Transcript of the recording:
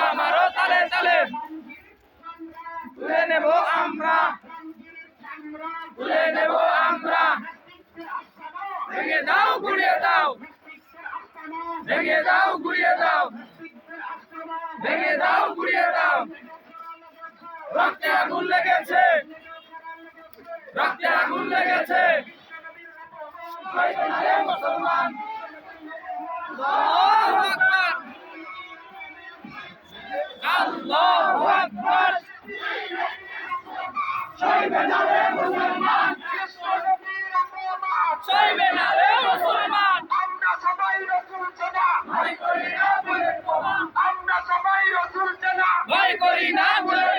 জুতা মারো তালে তালে তুলে নেব আমরা তুলে নেব আমরা ভেঙে দাও গুড়িয়ে দাও ভেঙে দাও গুড়িয়ে দাও ভেঙে দাও গুড়িয়ে দাও রক্তে আগুন লেগেছে রক্তে আগুন লেগেছে মুসলমান আল্লাহু আকবার আল্লাহু আকবার সইবে না রে মুসলমান সইবে না রে মুসলমান আমরা সবাই রাসূল চেনা ভয় করি না বুলেট বোমা আমরা সবাই রাসূল চেনা ভয় করি না বুলেট